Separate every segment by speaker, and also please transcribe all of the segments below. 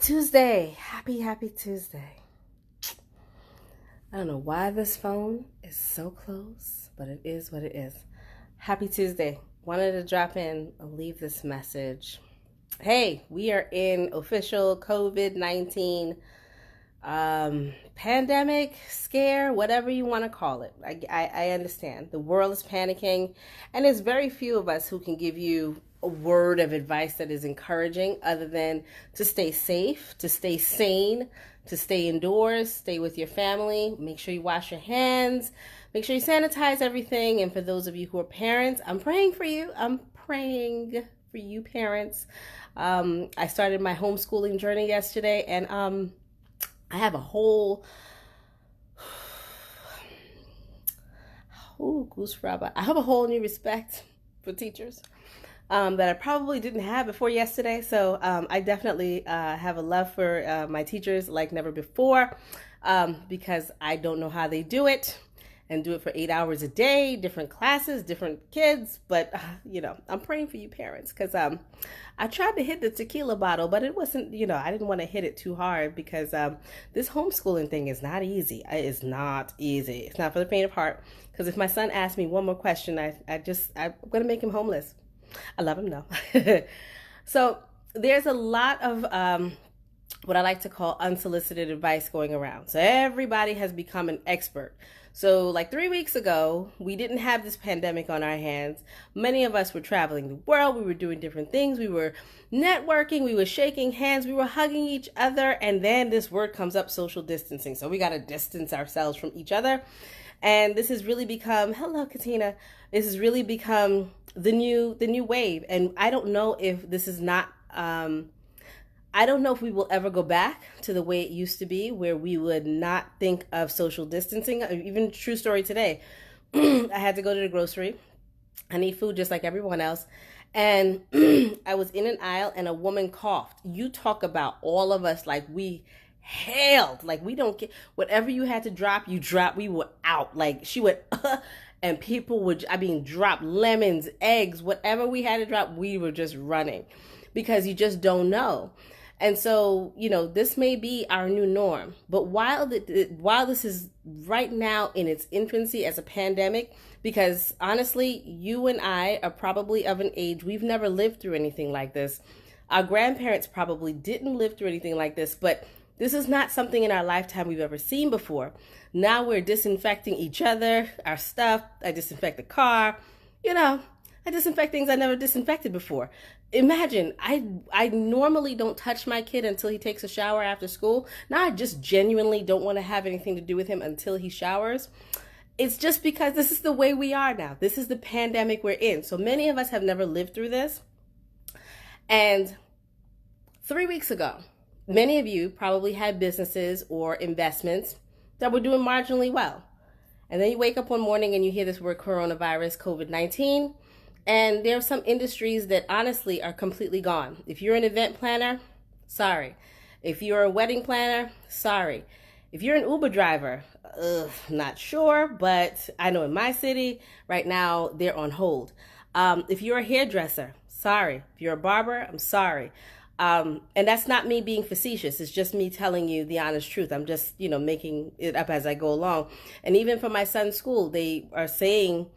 Speaker 1: Tuesday. Happy Tuesday. I don't know why this phone is so close, but it is what it is. Happy Tuesday. Wanted to drop in and leave this message. Hey, we are in official COVID-19 pandemic, scare, whatever you want to call it. I understand. The world is panicking, and there's very few of us who can give you a word of advice that is encouraging other than to stay safe, to stay sane, to stay indoors, stay with your family, make sure you wash your hands, make sure you sanitize everything. And for those of you who are parents, I'm praying for you. I'm praying for you parents. I started my homeschooling journey yesterday, and I have a whole I have a whole new respect for teachers that I probably didn't have before yesterday. So I definitely have a love for my teachers like never before because I don't know how they do it and do it for 8 hours a day, different classes, different kids. But, I'm praying for you parents because I tried to hit the tequila bottle, but it wasn't, I didn't want to hit it too hard because this homeschooling thing is not easy. It's not easy. It's not for the faint of heart. Because if my son asks me one more question, I'm going to make him homeless. I love him though. So there's a lot of what I like to call unsolicited advice going around. So everybody has become an expert. So like 3 weeks ago, we didn't have this pandemic on our hands. Many of us were traveling the world. We were doing different things. We were networking. We were shaking hands. We were hugging each other. And then this word comes up, social distancing. So we got to distance ourselves from each other. And this has really become, hello, Katina. This has really become the new wave. And I don't know if this is not, I don't know if we will ever go back to the way it used to be where we would not think of social distancing. Even true story today, I had to go to the grocery. I need food just like everyone else. And I was in an aisle and a woman coughed. You talk about all of us like we hailed, like we don't get whatever you had to drop, you drop. We were out. Like she went, and people would, drop lemons, eggs, whatever we had to drop, we were just running because you just don't know. And so, this may be our new norm. But while this is right now in its infancy as a pandemic, because honestly, you and I are probably of an age, we've never lived through anything like this. Our grandparents probably didn't live through anything like this, but this is not something in our lifetime we've ever seen before. Now we're disinfecting each other, our stuff. I disinfect the car. I disinfect things I never disinfected before. Imagine, I normally don't touch my kid until he takes a shower after school. Now I just genuinely don't want to have anything to do with him until he showers. It's just because this is the way we are now. This is the pandemic we're in. So many of us have never lived through this. And 3 weeks ago, many of you probably had businesses or investments that were doing marginally well. And then you wake up one morning and you hear this word coronavirus, COVID-19. And there are some industries that honestly are completely gone. If you're an event planner, sorry. If you're a wedding planner, sorry. If you're an Uber driver, not sure, but I know in my city right now they're on hold. If you're a hairdresser, sorry. If you're a barber, I'm sorry. And that's not me being facetious. It's just me telling you the honest truth. I'm just, making it up as I go along. And even for my son's school, they are saying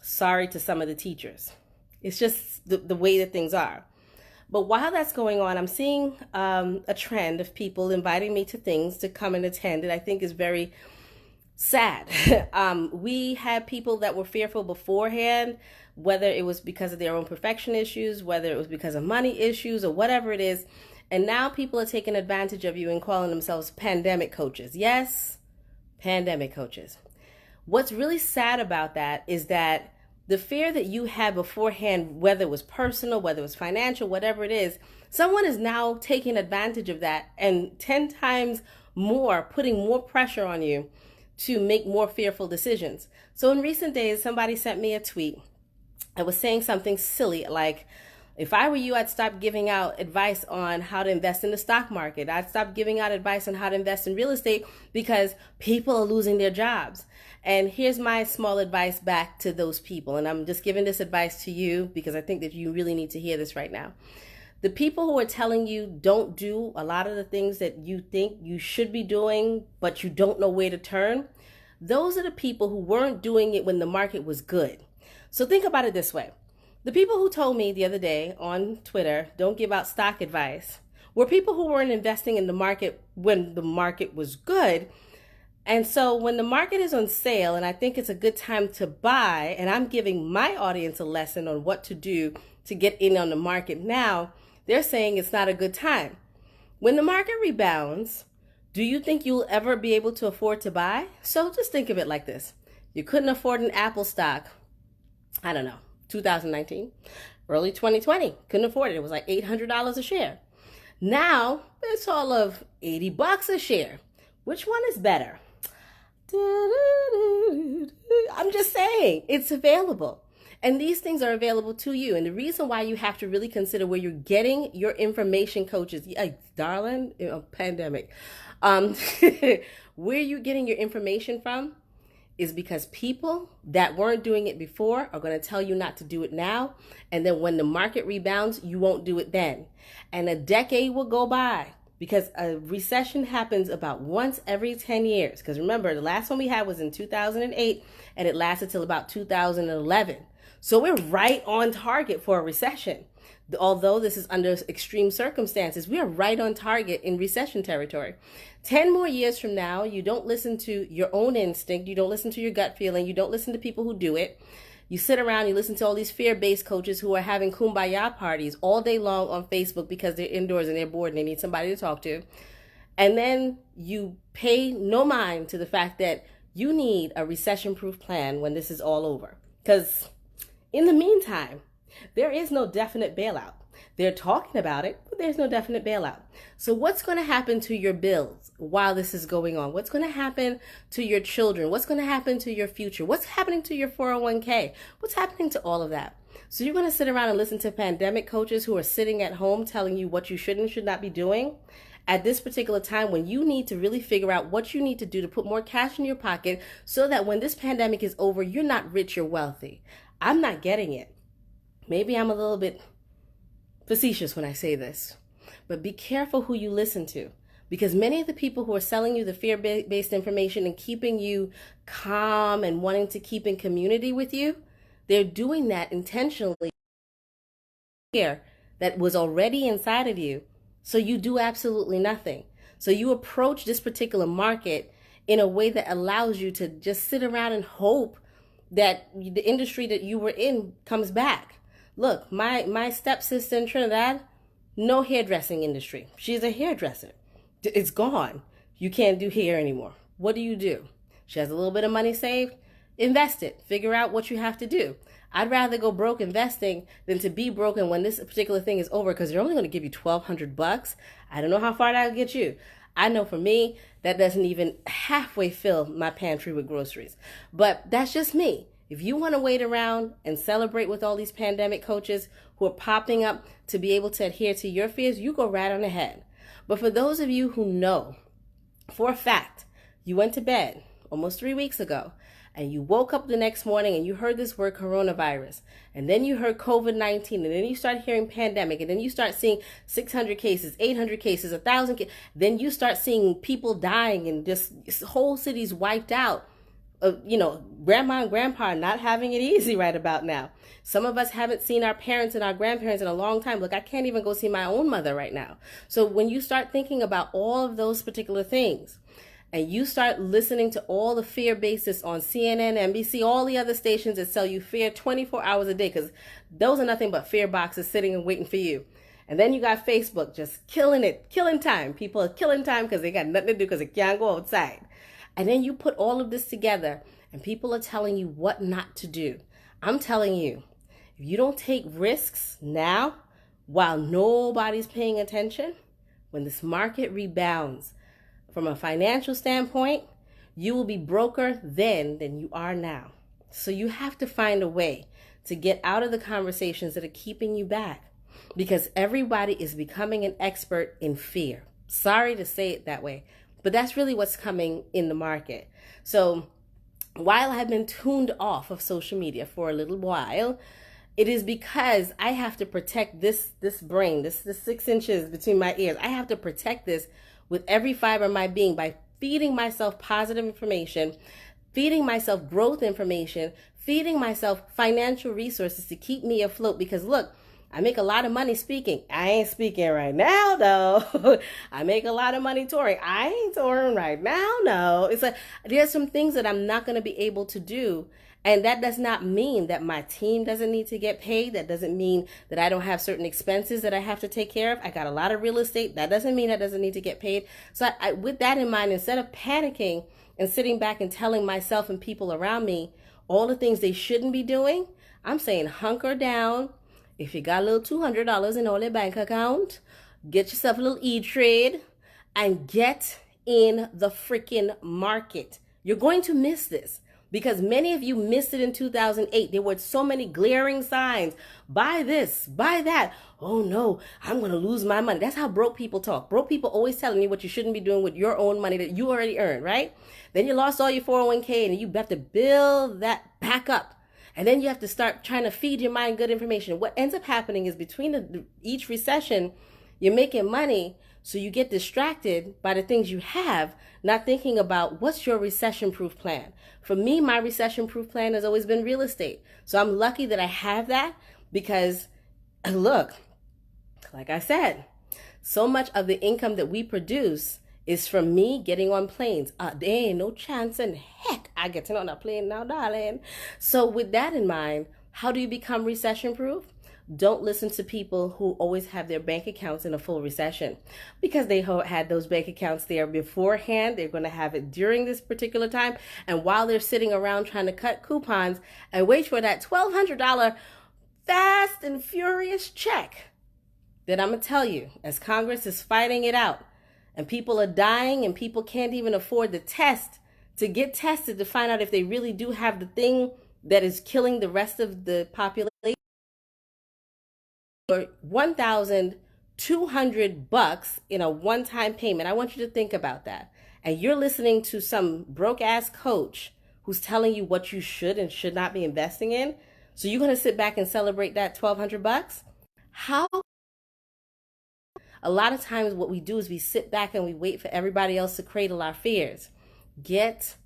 Speaker 1: sorry to some of the teachers. It's just the way that things are. But while that's going on, I'm seeing a trend of people inviting me to things to come and attend. And I think is very sad. We had people that were fearful beforehand, whether it was because of their own perfection issues, whether it was because of money issues or whatever it is. And now people are taking advantage of you and calling themselves pandemic coaches. Yes, pandemic coaches. What's really sad about that is that the fear that you had beforehand, whether it was personal, whether it was financial, whatever it is, someone is now taking advantage of that and 10 times more, putting more pressure on you to make more fearful decisions. So in recent days, somebody sent me a tweet. I was saying something silly like, if I were you, I'd stop giving out advice on how to invest in the stock market. I'd stop giving out advice on how to invest in real estate because people are losing their jobs. And here's my small advice back to those people. And I'm just giving this advice to you because I think that you really need to hear this right now. The people who are telling you don't do a lot of the things that you think you should be doing, but you don't know where to turn, those are the people who weren't doing it when the market was good. So think about it this way. The people who told me the other day on Twitter, don't give out stock advice, were people who weren't investing in the market when the market was good. And so when the market is on sale and I think it's a good time to buy, and I'm giving my audience a lesson on what to do to get in on the market now, they're saying it's not a good time. When the market rebounds, do you think you'll ever be able to afford to buy? So just think of it like this. You couldn't afford an Apple stock, I don't know, 2019, early 2020, couldn't afford it. It was like $800 a share. Now it's all of $80 a share. Which one is better? I'm just saying, it's available. And these things are available to you. And the reason why you have to really consider where you're getting your information, coaches, darling, pandemic, where you're getting your information from is because people that weren't doing it before are going to tell you not to do it now. And then when the market rebounds, you won't do it then. And a decade will go by because a recession happens about once every 10 years. Because remember, the last one we had was in 2008 and it lasted till about 2011. So we're right on target for a recession. Although this is under extreme circumstances, we are right on target in recession territory. 10 more years from now, you don't listen to your own instinct. You don't listen to your gut feeling. You don't listen to people who do it. You sit around, you listen to all these fear-based coaches who are having kumbaya parties all day long on Facebook because they're indoors and they're bored and they need somebody to talk to. And then you pay no mind to the fact that you need a recession-proof plan when this is all over. Because in the meantime, there is no definite bailout. They're talking about it, but there's no definite bailout. So what's going to happen to your bills while this is going on? What's going to happen to your children? What's going to happen to your future? What's happening to your 401k? What's happening to all of that? So you're going to sit around and listen to pandemic coaches who are sitting at home telling you what you should and should not be doing at this particular time when you need to really figure out what you need to do to put more cash in your pocket so that when this pandemic is over, you're not rich, you're wealthy. I'm not getting it. Maybe I'm a little bit facetious when I say this, but be careful who you listen to, because many of the people who are selling you the fear-based information and keeping you calm and wanting to keep in community with you, they're doing that intentionally. Fear that was already inside of you, so you do absolutely nothing. So you approach this particular market in a way that allows you to just sit around and hope that the industry that you were in comes back. Look, my stepsister in Trinidad, no hairdressing industry. She's a hairdresser. It's gone. You can't do hair anymore. What do? She has a little bit of money saved. Invest it. Figure out what you have to do. I'd rather go broke investing than to be broken when this particular thing is over, because they're only going to give you $1,200. I don't know how far that'll get you. I know for me, that doesn't even halfway fill my pantry with groceries. But that's just me. If you want to wait around and celebrate with all these pandemic coaches who are popping up to be able to adhere to your fears, you go right on ahead. But for those of you who know for a fact you went to bed almost 3 weeks ago and you woke up the next morning and you heard this word coronavirus, and then you heard COVID-19, and then you start hearing pandemic, and then you start seeing 600 cases, 800 cases, 1,000 cases, then you start seeing people dying and just whole cities wiped out. Grandma and grandpa are not having it easy right about now. Some of us haven't seen our parents and our grandparents in a long time. Look, I can't even go see my own mother right now. So when you start thinking about all of those particular things, and you start listening to all the fear basis on CNN, NBC, all the other stations that sell you fear 24 hours a day, because those are nothing but fear boxes sitting and waiting for you. And then you got Facebook just killing it, killing time. People are killing time because they got nothing to do because they can't go outside. And then you put all of this together and people are telling you what not to do. I'm telling you, if you don't take risks now while nobody's paying attention, when this market rebounds from a financial standpoint, you will be broker then than you are now. So you have to find a way to get out of the conversations that are keeping you back, because everybody is becoming an expert in fear. Sorry to say it that way, but that's really what's coming in the market. So while I've been tuned off of social media for a little while, It is because I have to protect this brain, this 6 inches between my ears. I have to protect this with every fiber of my being by feeding myself positive information, feeding myself growth information, feeding myself financial resources to keep me afloat. Because look, I make a lot of money speaking. I ain't speaking right now, though. I make a lot of money touring. I ain't touring right now, no. It's like there's some things that I'm not going to be able to do. And that does not mean that my team doesn't need to get paid. That doesn't mean that I don't have certain expenses that I have to take care of. I got a lot of real estate. That doesn't mean that doesn't need to get paid. So with that in mind, instead of panicking and sitting back and telling myself and people around me all the things they shouldn't be doing, I'm saying hunker down. If you got a little $200 in all your bank account, get yourself a little E-Trade and get in the freaking market. You're going to miss this because many of you missed it in 2008. There were so many glaring signs. Buy this, buy that. Oh no, I'm going to lose my money. That's how broke people talk. Broke people always telling you what you shouldn't be doing with your own money that you already earned, right? Then you lost all your 401k and you have to build that back up. And then you have to start trying to feed your mind good information. What ends up happening is between each recession, you're making money, so you get distracted by the things you have, not thinking about what's your recession-proof plan. For me, my recession-proof plan has always been real estate. So I'm lucky that I have that because, look, like I said, so much of the income that we produce is from me getting on planes. There ain't no chance in heck I get on a plane now, darling. So with that in mind, how do you become recession proof? Don't listen to people who always have their bank accounts in a full recession because they had those bank accounts there beforehand. They're going to have it during this particular time. And while they're sitting around trying to cut coupons and wait for that $1,200 fast and furious check, that I'm going to tell you, as Congress is fighting it out, and people are dying and people can't even afford the test to get tested to find out if they really do have the thing that is killing the rest of the population. For $1,200 in a one-time payment. I want you to think about that. And you're listening to some broke-ass coach who's telling you what you should and should not be investing in. So you're going to sit back and celebrate that $1,200? How? A lot of times what we do is we sit back and we wait for everybody else to cradle our fears. Get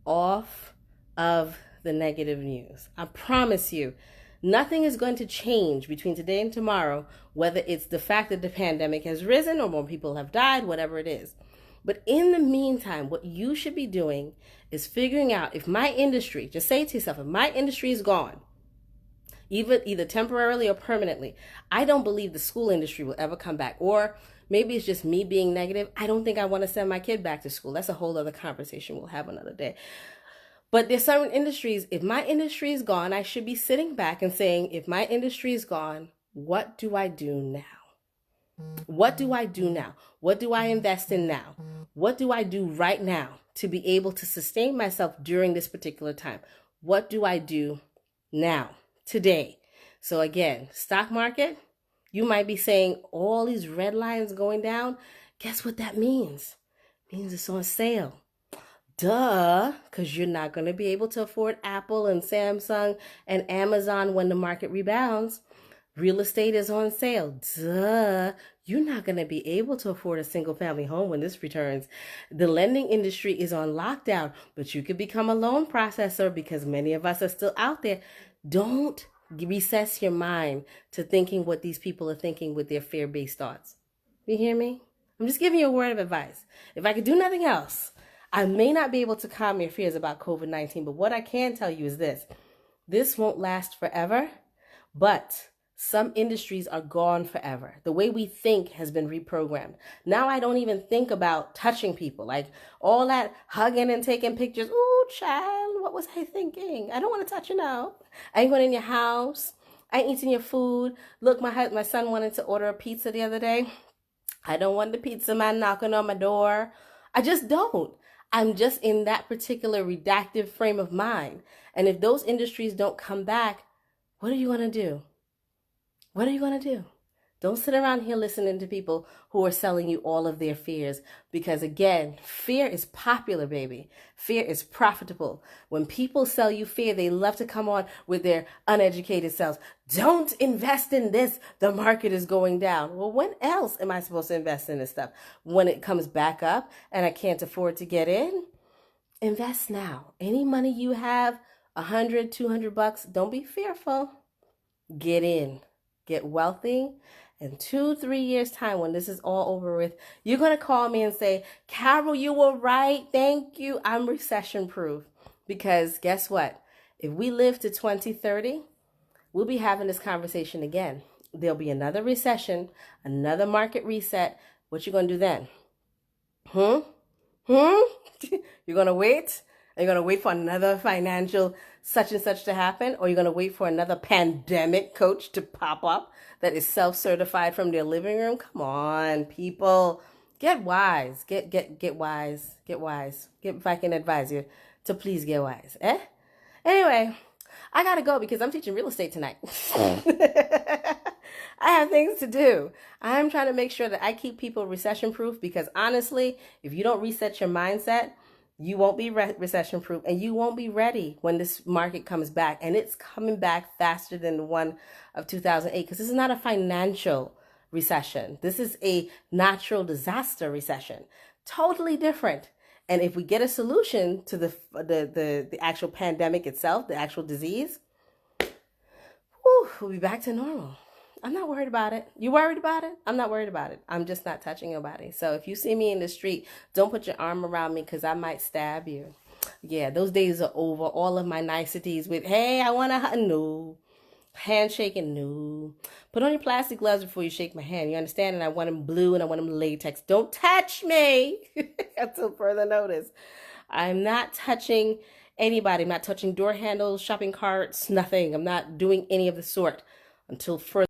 Speaker 1: off of the negative news. I promise you, nothing is going to change between today and tomorrow, whether it's the fact that the pandemic has risen or more people have died, whatever it is. But in the meantime, what you should be doing is figuring out if my industry, just say to yourself, if my industry is gone, either temporarily or permanently, I don't believe the school industry will ever come back. Or maybe it's just me being negative. I don't think I want to send my kid back to school. That's a whole other conversation we'll have another day. But there's certain industries, if my industry is gone, I should be sitting back and saying, if my industry is gone, what do I do now? What do I do now? What do I invest in now? What do I do right now to be able to sustain myself during this particular time? What do I do now? Today. So again, stock market, you might be saying all these red lines going down. Guess what that means? It means it's on sale. Duh, because you're not going to be able to afford Apple and Samsung and Amazon when the market rebounds. Real estate is on sale. Duh, you're not going to be able to afford a single family home when this returns. The lending industry is on lockdown, but you could become a loan processor because many of us are still out there. Don't recess your mind to thinking what these people are thinking with their fear-based thoughts. You hear me? I'm just giving you a word of advice. If I could do nothing else, I may not be able to calm your fears about COVID-19, but what I can tell you is this. This won't last forever, but some industries are gone forever. The way we think has been reprogrammed. Now I don't even think about touching people. Like all that hugging and taking pictures. Ooh, child, what was I thinking? I don't want to touch you now. I ain't going in your house. I ain't eating your food. Look, my son wanted to order a pizza the other day. I don't want the pizza man knocking on my door. I just don't. I'm just in that particular reductive frame of mind. And if those industries don't come back, what are you going to do? What are you going to do? Don't sit around here listening to people who are selling you all of their fears, because again, fear is popular, baby. Fear is profitable. When people sell you fear, they love to come on with their uneducated selves. Don't invest in this. The market is going down. Well, when else am I supposed to invest in this stuff? When it comes back up and I can't afford to get in? Invest now. Any money you have, $100, $200, don't be fearful. Get in. Get wealthy. In 2-3 years time, when this is all over with, you're going to call me and say, Carol, you were right. Thank you. I'm recession proof. Because guess what? If we live to 2030, we'll be having this conversation again. There'll be another recession, another market reset. What you going to do then? You're going to wait? Are you going to wait for another financial such and such to happen? Or you're going to wait for another pandemic coach to pop up that is self-certified from their living room? Come on, people. Get wise. Get wise. Get wise. If I can advise you to please get wise. Anyway, I got to go because I'm teaching real estate tonight. I have things to do. I'm trying to make sure that I keep people recession proof, because honestly, if you don't reset your mindset, you won't be recession proof, and you won't be ready when this market comes back. And it's coming back faster than the one of 2008, because this is not a financial recession. This is a natural disaster recession. Totally different. And if we get a solution to the actual pandemic itself, the actual disease, we'll be back to normal. I'm not worried about it. You worried about it? I'm not worried about it. I'm just not touching nobody. So if you see me in the street, don't put your arm around me, because I might stab you. Yeah, those days are over. All of my niceties with, hey, I want to, no. Handshaking, no. Put on your plastic gloves before you shake my hand. You understand? And I want them blue and I want them latex. Don't touch me until further notice. I'm not touching anybody. I'm not touching door handles, shopping carts, nothing. I'm not doing any of the sort until further